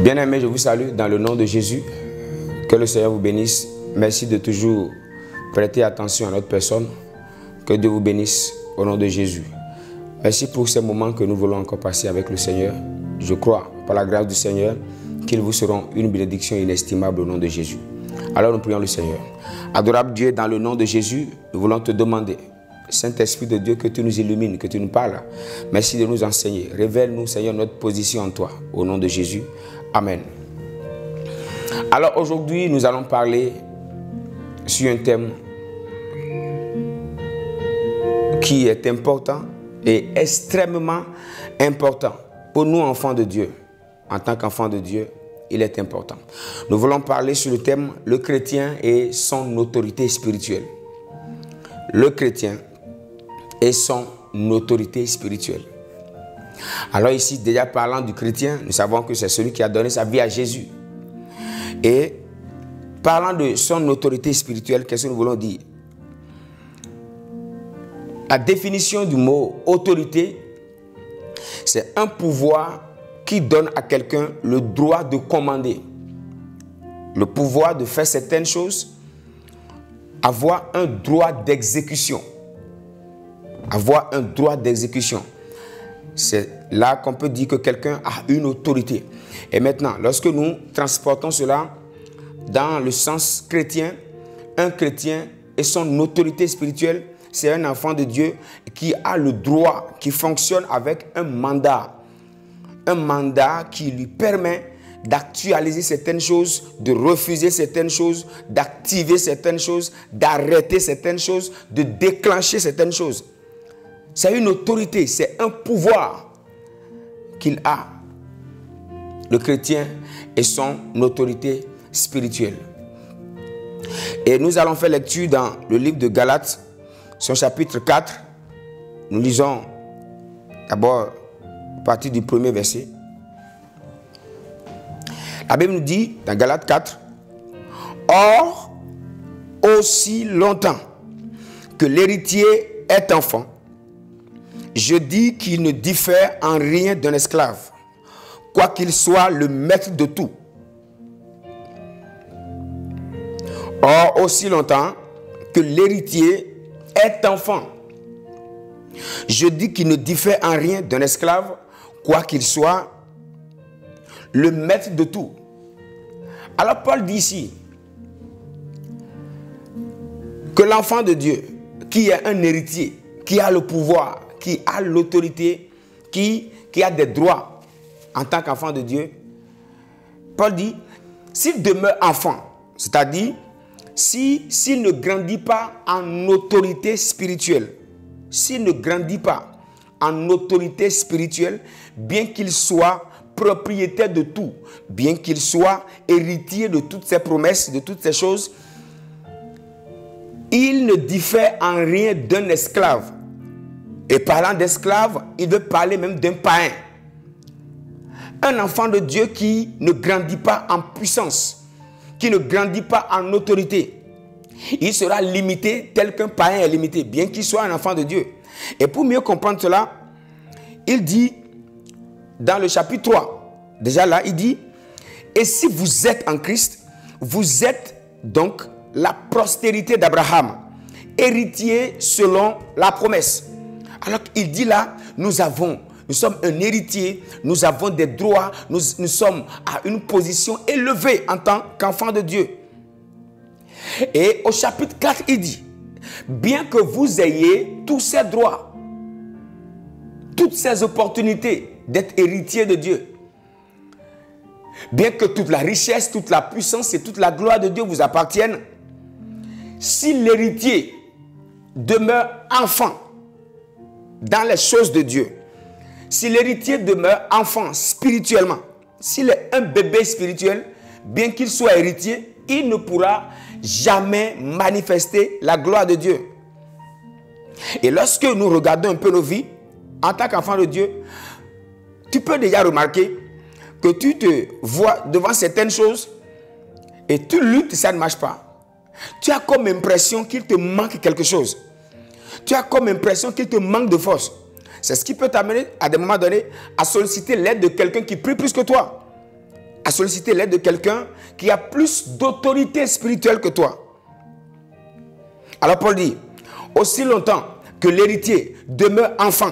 Bien-aimés, je vous salue dans le nom de Jésus. Que le Seigneur vous bénisse. Merci de toujours prêter attention à notre personne. Que Dieu vous bénisse au nom de Jésus. Merci pour ces moments que nous voulons encore passer avec le Seigneur. Je crois, par la grâce du Seigneur, qu'ils vous seront une bénédiction inestimable au nom de Jésus. Alors nous prions le Seigneur. Adorable Dieu, dans le nom de Jésus, nous voulons te demander, Saint-Esprit de Dieu, que tu nous illumines, que tu nous parles. Merci de nous enseigner. Révèle-nous, Seigneur, notre position en toi. Au nom de Jésus. Amen. Alors aujourd'hui, nous allons parler sur un thème qui est important et extrêmement important pour nous, enfants de Dieu. En tant qu'enfants de Dieu, il est important. Nous voulons parler sur le thème « Le chrétien et son autorité spirituelle ». Le chrétien et son autorité spirituelle. Alors ici, déjà parlant du chrétien, nous savons que c'est celui qui a donné sa vie à Jésus. Et parlant de son autorité spirituelle, qu'est-ce que nous voulons dire? La définition du mot autorité, c'est un pouvoir qui donne à quelqu'un le droit de commander, le pouvoir de faire certaines choses, avoir un droit d'exécution. Avoir un droit d'exécution. C'est là qu'on peut dire que quelqu'un a une autorité. Et maintenant, lorsque nous transportons cela dans le sens chrétien, un chrétien et son autorité spirituelle, c'est un enfant de Dieu qui a le droit, qui fonctionne avec un mandat. Un mandat qui lui permet d'actualiser certaines choses, de refuser certaines choses, d'activer certaines choses, d'arrêter certaines choses, de déclencher certaines choses. C'est une autorité, c'est un pouvoir qu'il a, le chrétien et son autorité spirituelle. Et nous allons faire lecture dans le livre de Galates, son chapitre 4. Nous lisons d'abord à partir du premier verset. La Bible nous dit dans Galates 4, « Or, aussi longtemps que l'héritier est enfant, je dis qu'il ne diffère en rien d'un esclave, quoiqu'il soit le maître de tout. Or, aussi longtemps que l'héritier est enfant, je dis qu'il ne diffère en rien d'un esclave, quoiqu'il soit le maître de tout. » Alors Paul dit ici que l'enfant de Dieu, qui est un héritier, qui a le pouvoir, qui a l'autorité, qui a des droits en tant qu'enfant de Dieu, Paul dit, s'il demeure enfant, c'est-à-dire s'il ne grandit pas en autorité spirituelle, s'il ne grandit pas en autorité spirituelle, bien qu'il soit propriétaire de tout, bien qu'il soit héritier de toutes ces promesses, de toutes ces choses, il ne diffère en rien d'un esclave. Et parlant d'esclave, il veut parler même d'un païen. Un enfant de Dieu qui ne grandit pas en puissance, qui ne grandit pas en autorité, il sera limité tel qu'un païen est limité, bien qu'il soit un enfant de Dieu. Et pour mieux comprendre cela, il dit dans le chapitre 3, déjà là, il dit, « Et si vous êtes en Christ, vous êtes donc la postérité d'Abraham, héritier selon la promesse. » Alors qu'il dit là, nous sommes un héritier, nous avons des droits, nous sommes à une position élevée en tant qu'enfants de Dieu. Et au chapitre 4, il dit, bien que vous ayez tous ces droits, toutes ces opportunités d'être héritier de Dieu, bien que toute la richesse, toute la puissance et toute la gloire de Dieu vous appartiennent, si l'héritier demeure enfant dans les choses de Dieu, si l'héritier demeure enfant spirituellement, s'il est un bébé spirituel, bien qu'il soit héritier, il ne pourra jamais manifester la gloire de Dieu. Et lorsque nous regardons un peu nos vies, en tant qu'enfant de Dieu, tu peux déjà remarquer que tu te vois devant certaines choses et tu luttes, ça ne marche pas. Tu as comme impression qu'il te manque quelque chose. Tu as comme impression qu'il te manque de force. C'est ce qui peut t'amener à des moments donnés à solliciter l'aide de quelqu'un qui prie plus que toi. À solliciter l'aide de quelqu'un qui a plus d'autorité spirituelle que toi. Alors Paul dit, aussi longtemps que l'héritier demeure enfant,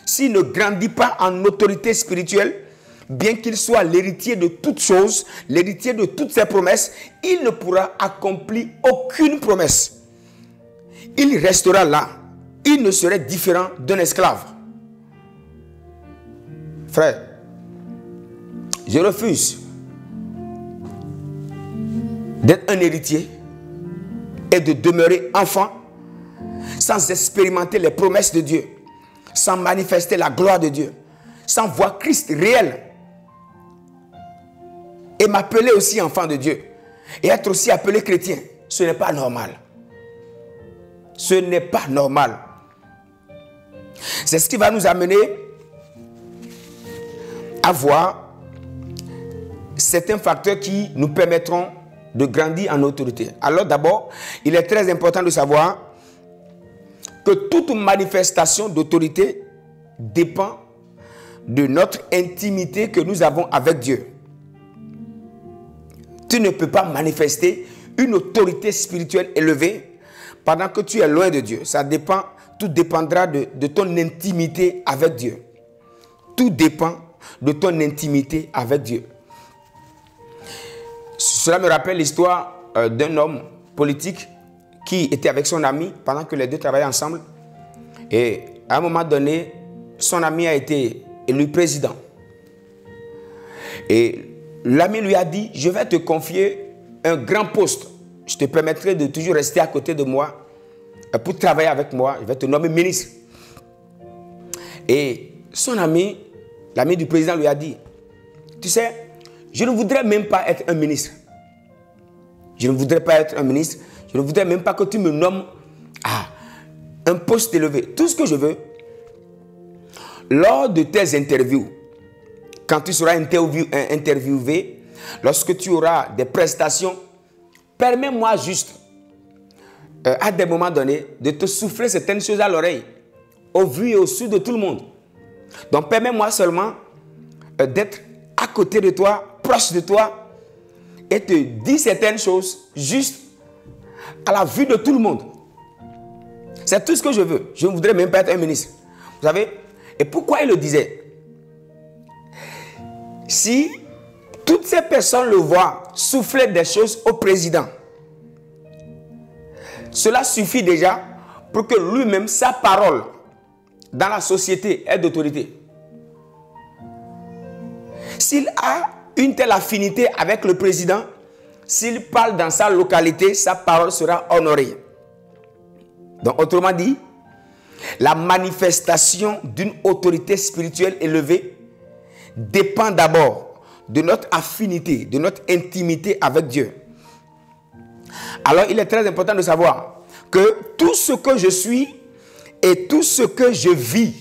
s'il ne grandit pas en autorité spirituelle, bien qu'il soit l'héritier de toutes choses, l'héritier de toutes ses promesses, il ne pourra accomplir aucune promesse. Il restera là. Il ne serait différent d'un esclave. Frère, je refuse d'être un héritier et de demeurer enfant sans expérimenter les promesses de Dieu, sans manifester la gloire de Dieu, sans voir Christ réel et m'appeler aussi enfant de Dieu et être aussi appelé chrétien. Ce n'est pas normal. Ce n'est pas normal. C'est ce qui va nous amener à voir certains facteurs qui nous permettront de grandir en autorité. Alors d'abord, il est très important de savoir que toute manifestation d'autorité dépend de notre intimité que nous avons avec Dieu. Tu ne peux pas manifester une autorité spirituelle élevée pendant que tu es loin de Dieu. Ça dépend, tout dépendra de ton intimité avec Dieu. Tout dépend de ton intimité avec Dieu. Cela me rappelle l'histoire d'un homme politique qui était avec son ami pendant que les deux travaillaient ensemble. Et à un moment donné, son ami a été élu président. Et l'ami lui a dit, je vais te confier un grand poste. Je te permettrai de toujours rester à côté de moi pour travailler avec moi. Je vais te nommer ministre. Et son ami, l'ami du président lui a dit, tu sais, je ne voudrais même pas être un ministre. Je ne voudrais pas être un ministre. Je ne voudrais même pas que tu me nommes à un poste élevé. Tout ce que je veux, lors de tes interviews, quand tu seras interviewé, lorsque tu auras des prestations, permets-moi juste, à des moments donnés, de te souffler certaines choses à l'oreille, au vu et au su de tout le monde. Donc, permets-moi seulement d'être à côté de toi, proche de toi, et te dire certaines choses juste à la vue de tout le monde. C'est tout ce que je veux. Je ne voudrais même pas être un ministre. Vous savez? Et pourquoi il le disait? Si toutes ces personnes le voient souffler des choses au président, cela suffit déjà pour que lui-même, sa parole dans la société ait d'autorité. S'il a une telle affinité avec le président, s'il parle dans sa localité, sa parole sera honorée. Donc, autrement dit, la manifestation d'une autorité spirituelle élevée dépend d'abord de notre affinité, de notre intimité avec Dieu. Alors, il est très important de savoir que tout ce que je suis et tout ce que je vis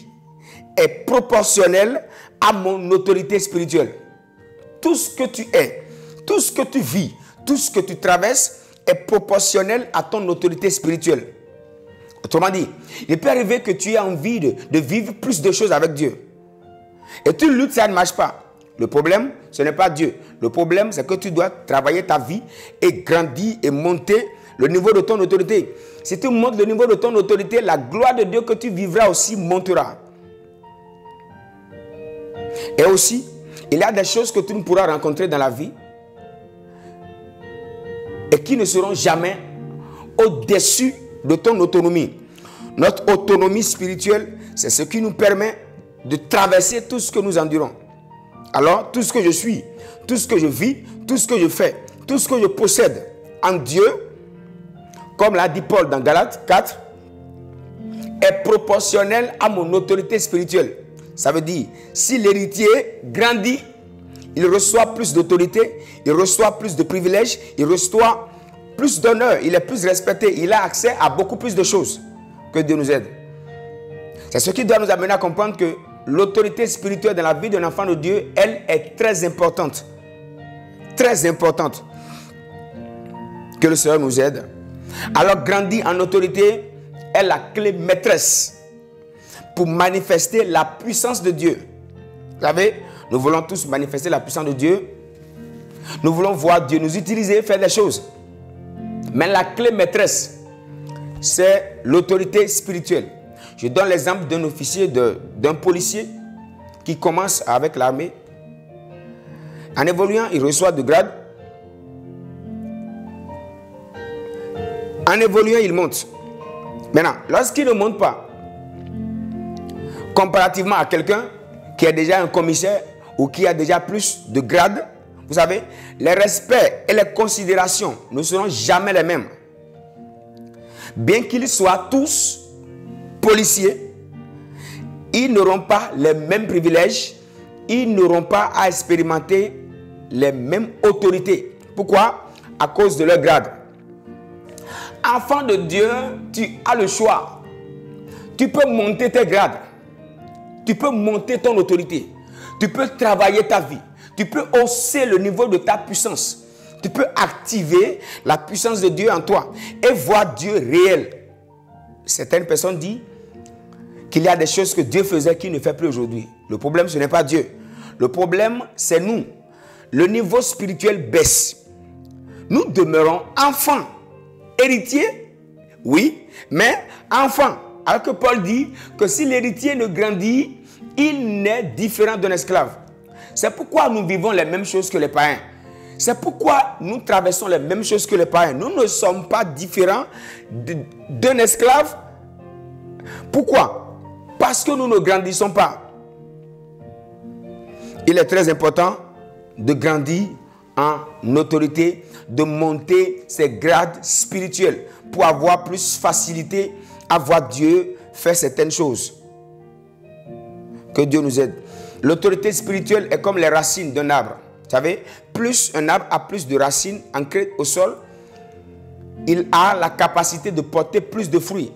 est proportionnel à mon autorité spirituelle. Tout ce que tu es, tout ce que tu vis, tout ce que tu traverses est proportionnel à ton autorité spirituelle. Autrement dit, il peut arriver que tu aies envie de vivre plus de choses avec Dieu. Et tu luttes, ça ne marche pas. Le problème, ce n'est pas Dieu. Le problème, c'est que tu dois travailler ta vie et grandir et monter le niveau de ton autorité. Si tu montes le niveau de ton autorité, la gloire de Dieu que tu vivras aussi montera. Et aussi, il y a des choses que tu ne pourras rencontrer dans la vie et qui ne seront jamais au-dessus de ton autonomie. Notre autonomie spirituelle, c'est ce qui nous permet de traverser tout ce que nous endurons. Alors, tout ce que je suis, tout ce que je vis, tout ce que je fais, tout ce que je possède en Dieu, comme l'a dit Paul dans Galates 4, est proportionnel à mon autorité spirituelle. Ça veut dire, si l'héritier grandit, il reçoit plus d'autorité, il reçoit plus de privilèges, il reçoit plus d'honneur, il est plus respecté, il a accès à beaucoup plus de choses. Que Dieu nous aide. C'est ce qui doit nous amener à comprendre que l'autorité spirituelle dans la vie d'un enfant de Dieu, elle est très importante. Très importante. Que le Seigneur nous aide. Alors, grandir en autorité est la clé maîtresse pour manifester la puissance de Dieu. Vous savez, nous voulons tous manifester la puissance de Dieu. Nous voulons voir Dieu nous utiliser, faire des choses. Mais la clé maîtresse, c'est l'autorité spirituelle. Je donne l'exemple d'un officier, d'un policier qui commence avec l'armée. En évoluant, il reçoit de grade. En évoluant, il monte. Maintenant, lorsqu'il ne monte pas, comparativement à quelqu'un qui est déjà un commissaire ou qui a déjà plus de grade, vous savez, les respects et les considérations ne seront jamais les mêmes. Bien qu'ils soient tous policiers, ils n'auront pas les mêmes privilèges, ils n'auront pas à expérimenter les mêmes autorités. Pourquoi? À cause de leur grade. Enfant de Dieu, tu as le choix. Tu peux monter tes grades. Tu peux monter ton autorité. Tu peux travailler ta vie. Tu peux hausser le niveau de ta puissance. Tu peux activer la puissance de Dieu en toi et voir Dieu réel. Certaines personnes disent qu'il y a des choses que Dieu faisait qu'il ne fait plus aujourd'hui. Le problème, ce n'est pas Dieu. Le problème, c'est nous. Le niveau spirituel baisse. Nous demeurons enfants. Héritiers, oui, mais enfants. Alors que Paul dit que si l'héritier ne grandit, il n'est différent d'un esclave. C'est pourquoi nous vivons les mêmes choses que les païens. C'est pourquoi nous traversons les mêmes choses que les païens. Nous ne sommes pas différents d'un esclave. Pourquoi? Parce que nous ne grandissons pas. Il est très important de grandir en autorité, de monter ses grades spirituels pour avoir plus facilité à voir Dieu faire certaines choses. Que Dieu nous aide. L'autorité spirituelle est comme les racines d'un arbre. Vous savez, plus un arbre a plus de racines ancrées au sol, il a la capacité de porter plus de fruits.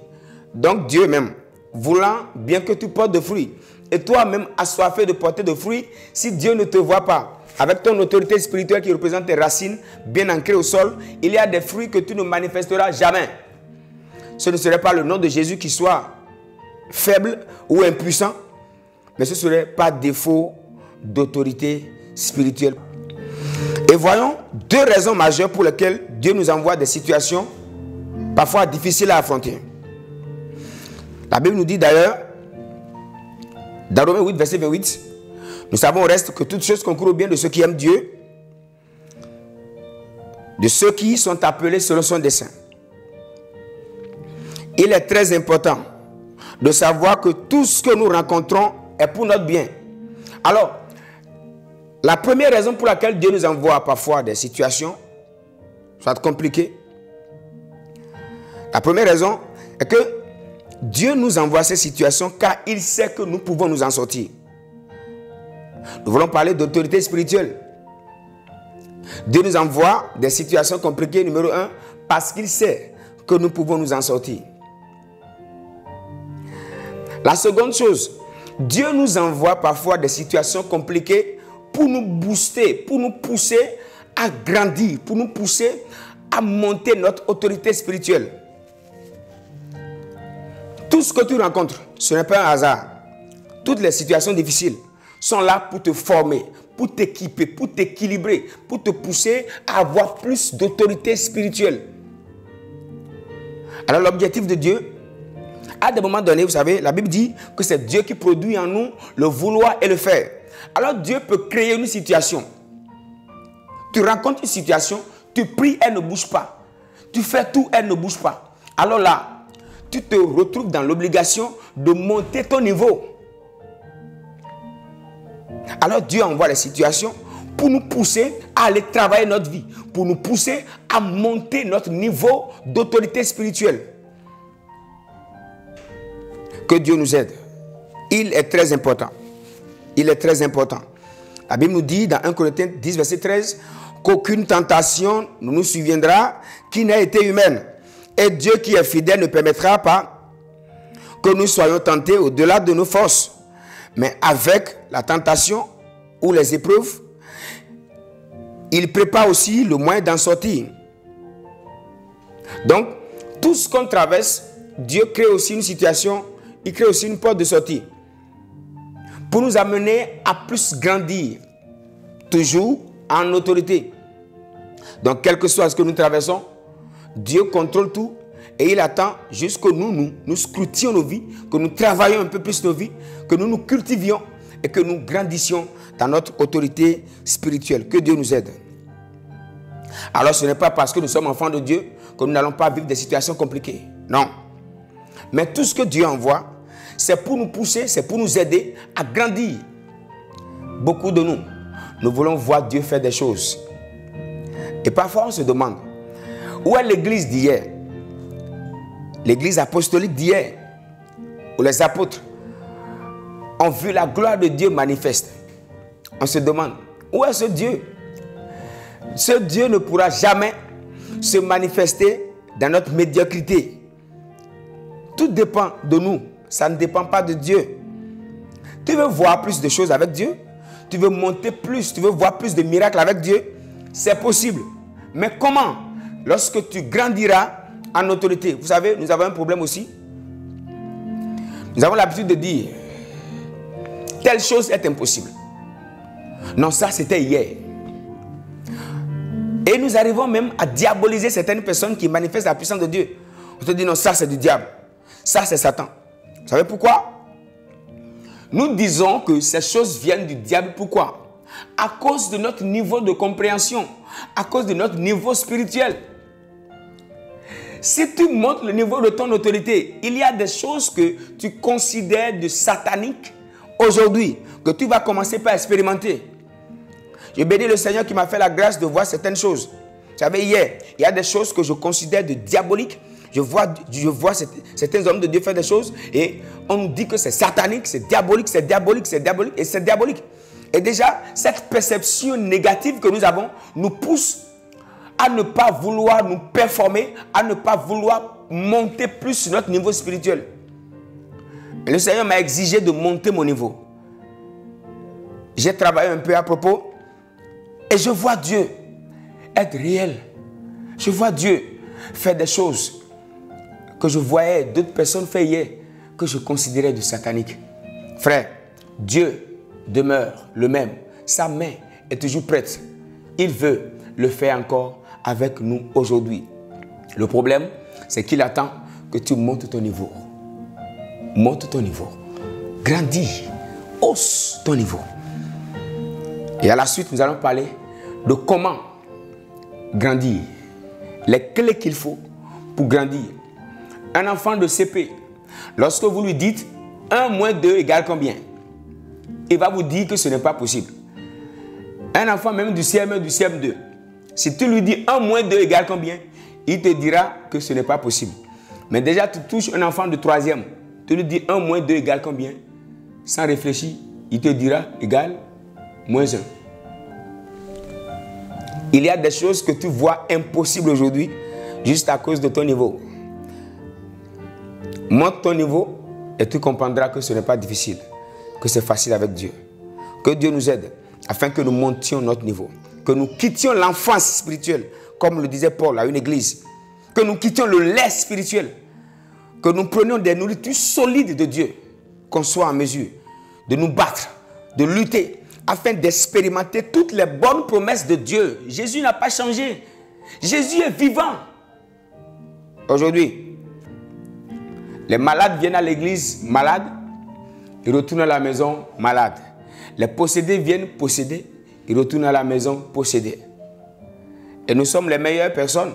Donc Dieu même, voulant bien que tu portes de fruits, et toi-même assoiffé de porter de fruits, si Dieu ne te voit pas, avec ton autorité spirituelle qui représente tes racines bien ancrées au sol, il y a des fruits que tu ne manifesteras jamais. Ce ne serait pas le nom de Jésus qui soit faible ou impuissant, mais ce serait par défaut d'autorité spirituelle. Et voyons deux raisons majeures pour lesquelles Dieu nous envoie des situations parfois difficiles à affronter. La Bible nous dit d'ailleurs, dans Romains 8, verset 28, nous savons au reste que toutes choses concourent au bien de ceux qui aiment Dieu, de ceux qui sont appelés selon son dessein. Il est très important de savoir que tout ce que nous rencontrons est pour notre bien. Alors, la première raison pour laquelle Dieu nous envoie parfois des situations, soit compliquées, la première raison est que Dieu nous envoie ces situations car il sait que nous pouvons nous en sortir. Nous voulons parler d'autorité spirituelle. Dieu nous envoie des situations compliquées, numéro 1, parce qu'il sait que nous pouvons nous en sortir. La seconde chose, Dieu nous envoie parfois des situations compliquées pour nous booster, pour nous pousser à grandir, pour nous pousser à monter notre autorité spirituelle. Tout ce que tu rencontres, ce n'est pas un hasard. Toutes les situations difficiles sont là pour te former, pour t'équiper, pour t'équilibrer, pour te pousser à avoir plus d'autorité spirituelle. Alors l'objectif de Dieu, à des moments donnés, vous savez, la Bible dit que c'est Dieu qui produit en nous le vouloir et le faire. Alors Dieu peut créer une situation. Tu rencontres une situation, tu pries, elle ne bouge pas. Tu fais tout, elle ne bouge pas. Alors là, tu te retrouves dans l'obligation de monter ton niveau. Alors Dieu envoie les situations pour nous pousser à aller travailler notre vie, pour nous pousser à monter notre niveau d'autorité spirituelle. Que Dieu nous aide. Il est très important. Il est très important. La Bible nous dit dans 1 Corinthiens 10, verset 13, qu'aucune tentation ne nous surviendra qui n'ait été humaine. Et Dieu qui est fidèle ne permettra pas que nous soyons tentés au-delà de nos forces. Mais avec la tentation ou les épreuves, il prépare aussi le moyen d'en sortir. Donc, tout ce qu'on traverse, Dieu crée aussi une situation, il crée aussi une porte de sortie. Pour nous amener à plus grandir, toujours en autorité. Donc, quel que soit ce que nous traversons, Dieu contrôle tout et il attend jusqu'à nous scrutions nos vies, que nous travaillions un peu plus nos vies, que nous nous cultivions et que nous grandissions dans notre autorité spirituelle. Que Dieu nous aide. Alors, ce n'est pas parce que nous sommes enfants de Dieu que nous n'allons pas vivre des situations compliquées. Non. Mais tout ce que Dieu envoie, c'est pour nous pousser, c'est pour nous aider à grandir. Beaucoup de nous voulons voir Dieu faire des choses. Et parfois, on se demande, où est l'église d'hier? L'église apostolique d'hier, où les apôtres ont vu la gloire de Dieu manifeste. On se demande, où est ce Dieu? Ce Dieu ne pourra jamais se manifester dans notre médiocrité. Tout dépend de nous. Ça ne dépend pas de Dieu. Tu veux voir plus de choses avec Dieu? Tu veux monter plus? Tu veux voir plus de miracles avec Dieu? C'est possible. Mais comment? Lorsque tu grandiras en autorité. Vous savez, nous avons un problème aussi. Nous avons l'habitude de dire, telle chose est impossible. Non, ça c'était hier. Et nous arrivons même à diaboliser certaines personnes qui manifestent la puissance de Dieu. On te dit non, ça c'est du diable. Ça c'est Satan. Vous savez pourquoi? Nous disons que ces choses viennent du diable. Pourquoi? À cause de notre niveau de compréhension. À cause de notre niveau spirituel. Si tu montes le niveau de ton autorité, il y a des choses que tu considères de satanique aujourd'hui, que tu vas commencer par expérimenter. Je bénis le Seigneur qui m'a fait la grâce de voir certaines choses. Vous savez, hier, il y a des choses que je considère de diaboliques. Je vois certains hommes de Dieu faire des choses et on nous dit que c'est satanique, c'est diabolique, c'est diabolique, c'est diabolique et c'est diabolique. Et déjà, cette perception négative que nous avons nous pousse à ne pas vouloir nous performer, à ne pas vouloir monter plus sur notre niveau spirituel. Et le Seigneur m'a exigé de monter mon niveau. J'ai travaillé un peu à propos et je vois Dieu être réel. Je vois Dieu faire des choses que je voyais d'autres personnes faire hier, que je considérais de satanique. Frère, Dieu demeure le même. Sa main est toujours prête. Il veut le faire encore avec nous aujourd'hui. Le problème, c'est qu'il attend que tu montes ton niveau. Monte ton niveau. Grandis. Hausse ton niveau. Et à la suite, nous allons parler de comment grandir. Les clés qu'il faut pour grandir. Un enfant de CP, lorsque vous lui dites 1 moins 2 égale combien? Il va vous dire que ce n'est pas possible. Un enfant même du CM1, du CM2, si tu lui dis 1 moins 2 égale combien? Il te dira que ce n'est pas possible. Mais déjà, tu touches un enfant de 3e, tu lui dis 1 moins 2 égale combien? Sans réfléchir, il te dira égale moins 1. Il y a des choses que tu vois impossibles aujourd'hui, juste à cause de ton niveau. Monte ton niveau et tu comprendras que ce n'est pas difficile, que c'est facile avec Dieu. Que Dieu nous aide afin que nous montions notre niveau. Que nous quittions l'enfance spirituelle, comme le disait Paul à une église. Que nous quittions le lait spirituel. Que nous prenions des nourritures solides de Dieu. Qu'on soit en mesure de nous battre, de lutter, afin d'expérimenter toutes les bonnes promesses de Dieu. Jésus n'a pas changé. Jésus est vivant. Aujourd'hui, les malades viennent à l'église malades, ils retournent à la maison malades. Les possédés viennent posséder, ils retournent à la maison possédés. Et nous sommes les meilleures personnes.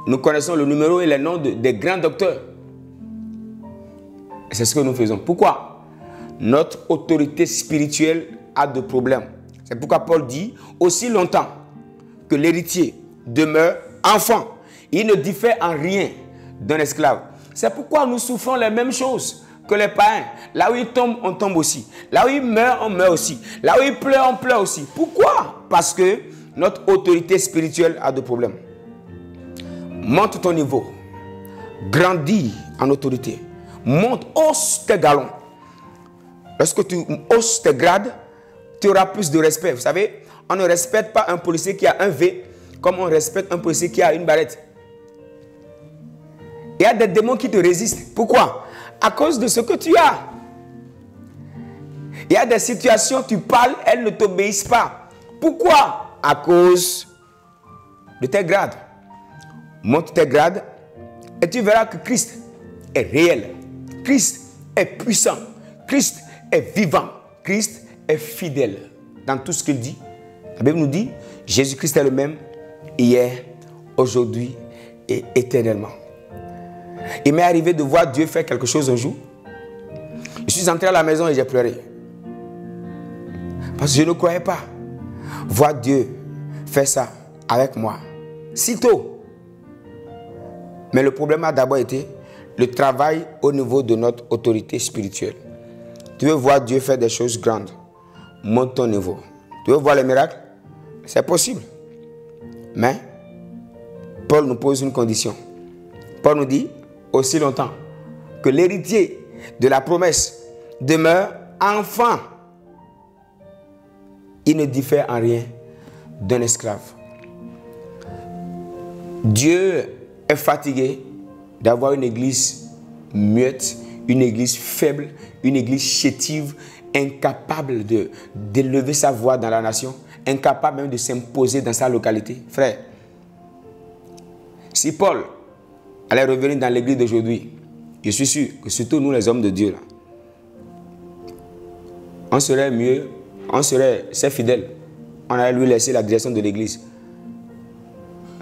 Nous connaissons le numéro et les noms des grands docteurs. Et c'est ce que nous faisons. Pourquoi? Notre autorité spirituelle a de problèmes. C'est pourquoi Paul dit, aussi longtemps que l'héritier demeure enfant, il ne diffère en rien d'un esclave. C'est pourquoi nous souffrons les mêmes choses que les païens. Là où ils tombent, on tombe aussi. Là où ils meurent, on meurt aussi. Là où ils pleurent, on pleure aussi. Pourquoi? Parce que notre autorité spirituelle a de problèmes. Monte ton niveau. Grandis en autorité. Monte, hausse tes galons. Lorsque tu hausses tes grades, tu auras plus de respect. Vous savez, on ne respecte pas un policier qui a un V comme on respecte un policier qui a une barrette. Il y a des démons qui te résistent. Pourquoi? À cause de ce que tu as. Il y a des situations, tu parles, elles ne t'obéissent pas. Pourquoi? À cause de tes grades. Monte tes grades et tu verras que Christ est réel. Christ est puissant. Christ est vivant. Christ est fidèle dans tout ce qu'il dit. La Bible nous dit, Jésus-Christ est le même hier, aujourd'hui et éternellement. Il m'est arrivé de voir Dieu faire quelque chose un jour. Je suis entré à la maison et j'ai pleuré. Parce que je ne croyais pas voir Dieu faire ça avec moi. Si tôt. Mais le problème a d'abord été le travail au niveau de notre autorité spirituelle. Tu veux voir Dieu faire des choses grandes, monte ton niveau. Tu veux voir les miracles? C'est possible. Mais Paul nous pose une condition. Paul nous dit, aussi longtemps que l'héritier de la promesse demeure enfant, il ne diffère en rien d'un esclave. Dieu est fatigué d'avoir une église muette, une église faible, une église chétive, incapable d'élever sa voix dans la nation, incapable même de s'imposer dans sa localité. Frère, si Paul allait revenir dans l'église d'aujourd'hui, je suis sûr que surtout nous les hommes de Dieu, là, on serait mieux, on serait ses fidèles, on allait lui laisser la direction de l'église.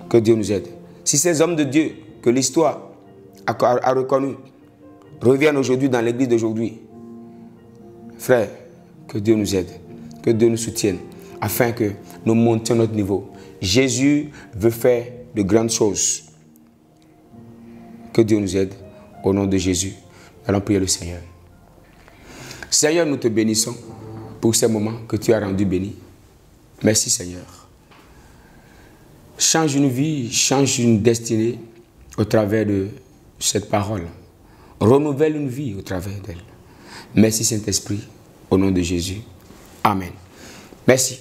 Que Dieu nous aide. Si ces hommes de Dieu que l'histoire a reconnus reviennent aujourd'hui dans l'église d'aujourd'hui, frère, que Dieu nous aide, que Dieu nous soutienne, afin que nous montions notre niveau. Jésus veut faire de grandes choses. Que Dieu nous aide. Au nom de Jésus, allons prier le Seigneur. Seigneur, nous te bénissons pour ces moments que tu as rendus bénis. Merci Seigneur. Change une vie, change une destinée au travers de cette parole. Renouvelle une vie au travers d'elle. Merci Saint-Esprit, au nom de Jésus. Amen. Merci.